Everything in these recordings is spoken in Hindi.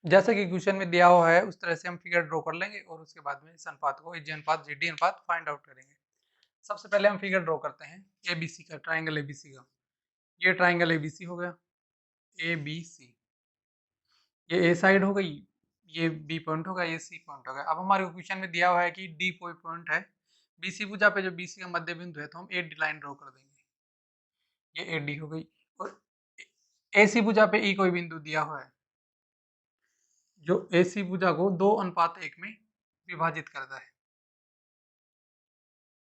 जैसे कि क्वेश्चन में दिया हुआ है उस तरह से हम फिगर ड्रॉ कर लेंगे और उसके बाद में इस अनुपात को एजी अनुपात जीडी अनुपात फाइंड आउट करेंगे। सबसे पहले हम फिगर ड्रॉ करते हैं एबीसी का, ट्राइंगल एबीसी का। ये ट्राइंगल एबीसी हो गया, एबीसी। ये ए साइड हो गई, ये बी पॉइंट होगा, ये सी पॉइंट होगा। अब हमारे को क्वेश्चन में दिया हुआ है कि डी कोई पॉइंट है बीसी भुजा पे, जो बीसी का मध्य बिंदु है, तो हम ए डी लाइन ड्रॉ कर देंगे। ये ए डी हो गई। और एसी भुजा पे ई कोई बिंदु दिया हुआ है जो एसी भुजा को 2:1 में विभाजित करता है।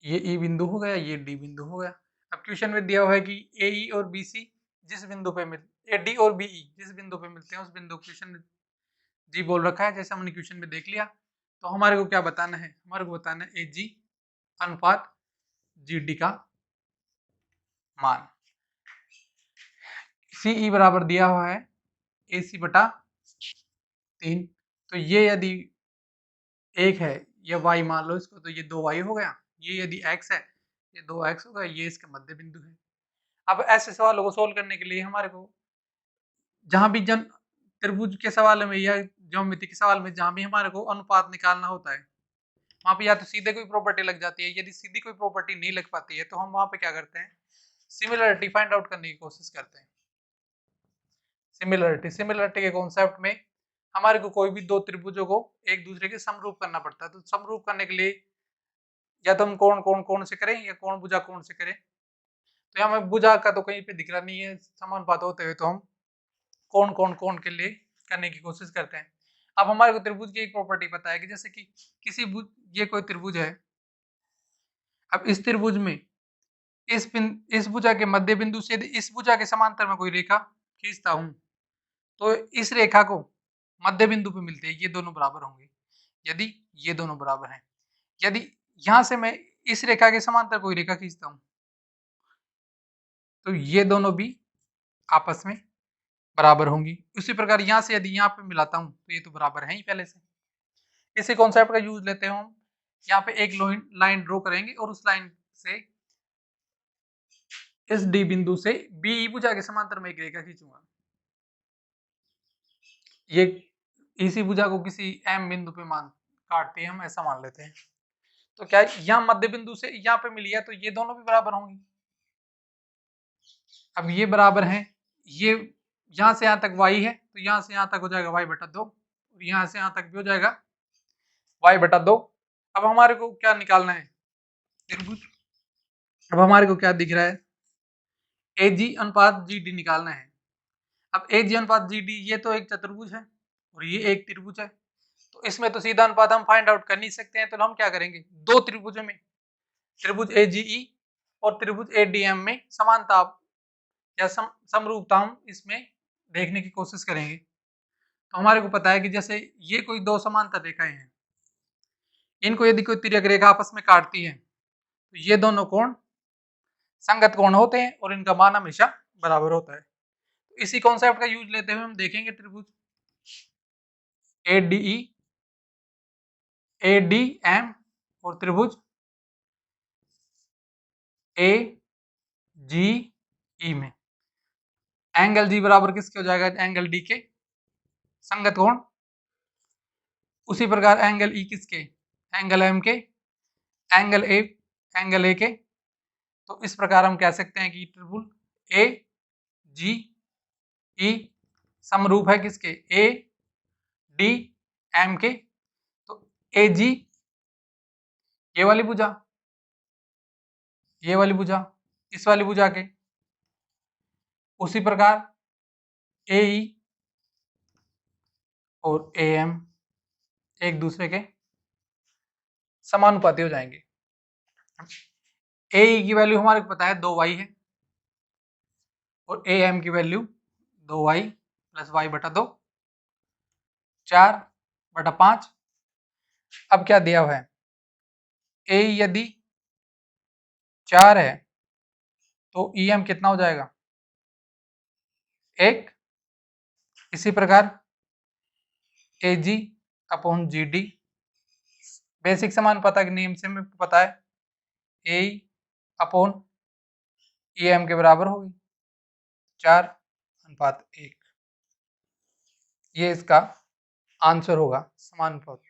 ये ई बिंदु हो गया, ये डी बिंदु हो गया। अब क्वेश्चन में दिया हुआ है कि ए ई और बी सी जिस बिंदु पे मिल ए डी और बी ई जिस बिंदु पे मिलते हैं उस बिंदु क्वेश्चन जी बोल रखा है, जैसे हमने क्वेश्चन में देख लिया। तो हमारे को क्या बताना है, हमारे को बताना है ए जी अनुपात जी डी का मान। सी ई बराबर दिया हुआ है ए सी बटा 3। तो ये यदि 1 है, या y मान लो इसको, तो ये 2y हो गया। ये यदि x है, ये 2x होगा, ये इसका मध्य बिंदु है। अब ऐसे सवालों को सोल्व करने के लिए हमारे को जहां भी जन त्रिभुज के सवाल में या ज्योमेट्री के सवाल में जहां भी हमारे को अनुपात निकालना होता है, वहां पे या तो सीधे कोई प्रॉपर्टी लग जाती है। यदि सीधी कोई प्रॉपर्टी नहीं लग पाती है तो हम वहां पे क्या करते हैं, सिमिलरिटी फाइंड आउट करने की कोशिश करते हैं। सिमिलरिटी के कॉन्सेप्ट में हमारे को कोई भी दो त्रिभुजों को एक दूसरे के समरूप करना पड़ता है। तो समरूप करने के लिए या तो हम कोण से करें या कोण भुजा कोण से करें। तो यहाँ हमें भुजा का तो कहीं पे दिख रहा नहीं है समानुपात होते हुए, तो हम कोण के लिए करने की कोशिश करते हैं। अब हमारे को त्रिभुज की एक प्रॉपर्टी पता है कि जैसे कि किसी ये कोई त्रिभुज है। अब इस त्रिभुज में इस भुजा के मध्य बिंदु से इस भुजा के समांतर में कोई रेखा खींचता हूं, तो इस रेखा को मध्य बिंदु पे मिलते हैं, ये दोनों बराबर होंगे यदि ये दोनों बराबर हैं। यदि यहां से मैं इस रेखा के समांतर कोई रेखा खींचता हूं, तो ये दोनों भी आपस में बराबर होंगी। उसी प्रकार यहां से यदि यहाँ पे मिलाता हूं, तो ये तो बराबर है ही पहले से। इसी कॉन्सेप्ट का यूज लेते हैं हम। यहाँ पे एक लाइन ड्रॉ करेंगे और उस लाइन से इस डी बिंदु से बी भुजा के समांतर में एक रेखा खींचूंगा। ये इसी भुजा को किसी एम बिंदु पे काटते हैं, हम ऐसा मान लेते हैं। तो क्या यहाँ मध्य बिंदु से यहाँ पे मिली है, तो ये दोनों भी बराबर होंगी। अब ये बराबर हैं, ये यहाँ से यहाँ तक y है, तो यहाँ से यहाँ तक हो जाएगा y/2, और यहाँ से यहाँ तक भी हो जाएगा y/2। अब हमारे को क्या निकालना है, त्रिभुज। अब हमारे को क्या दिख रहा है, AG अनुपात GD निकालना है। अब AG अनुपात GD ये तो एक चतुर्भुज है और ये एक त्रिभुज है, तो इसमें तो सीधा अनुपात हम फाइंड आउट कर नहीं सकते हैं। तो हम क्या करेंगे, दो त्रिभुजों में, त्रिभुज AGE और त्रिभुज ADM में समानता या समरूपता हम इसमें देखने की कोशिश करेंगे। तो हमारे को पता है कि जैसे ये कोई दो समांतर रेखाएं हैं, इनको यदि कोई तिर्यक रेखा आपस में काटती है, तो ये दोनों कोण संगत कोण होते हैं और इनका मान हमेशा बराबर होता है। तो इसी कॉन्सेप्ट का यूज लेते हुए हम देखेंगे त्रिभुज ADE, ADM और त्रिभुज AGE में एंगल जी बराबर किसके हो जाएगा, एंगल डी के संगत कोण। उसी प्रकार एंगल ई किसके, एंगल एम के, एंगल ए के। तो इस प्रकार हम कह सकते हैं कि त्रिभुज ए जी ई समरूप है किसके, ए डी एम के। तो ए जी ये वाली भुजा, ये वाली भुजा इस वाली भुजा के, उसी प्रकार ए ई और ए एम एक दूसरे के समानुपाती हो जाएंगे। ए ई की वैल्यू हमारे को पता है 2y है और ए एम की वैल्यू 2y प्लस y/2, 4/5। अब क्या दिया हुआ है, ए यदि 4 है तो ई एम कितना हो जाएगा, 1। इसी प्रकार ए जी अपॉन जी डी, बेसिक समानुपात के नियम से हमें पता है ए अपॉन ई एम के बराबर होगी 4:1। ये इसका आंसर होगा समानुपात।